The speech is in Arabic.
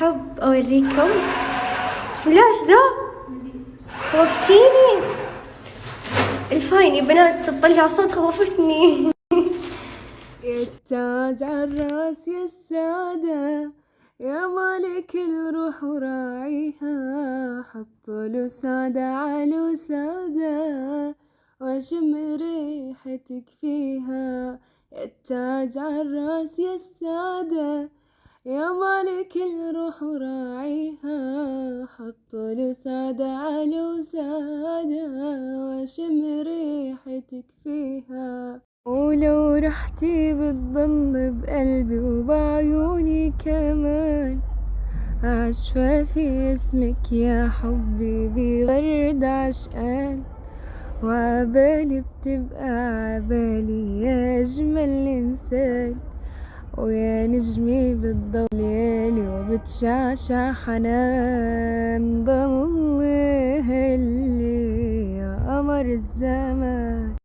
حب أوريكم. بسم الله، إيش ذا؟ خوفتيني. الفاين يا بنات تطلع صوت، خوفتني. يا التاج عالراس يا السادة، يا مالك الروح وراعيها، حط له سادة على سادة، واشم ريحتك فيها. يا التاج عالراس يا السادة، يا مالك الروح وراعيها، حط له سادة على سادة، واشم ريحتك فيها. ولو رحتي بتضل بقلبي وبعيوني كمان، عشفافي اسمك يا حبي بغرد عشقان، وعبالي بتبقى عبالي يا أجمل إنسان، ويا نجمي بتضل ليالي وبتشعشع حنان، ضل اللي يا قمر الزمان.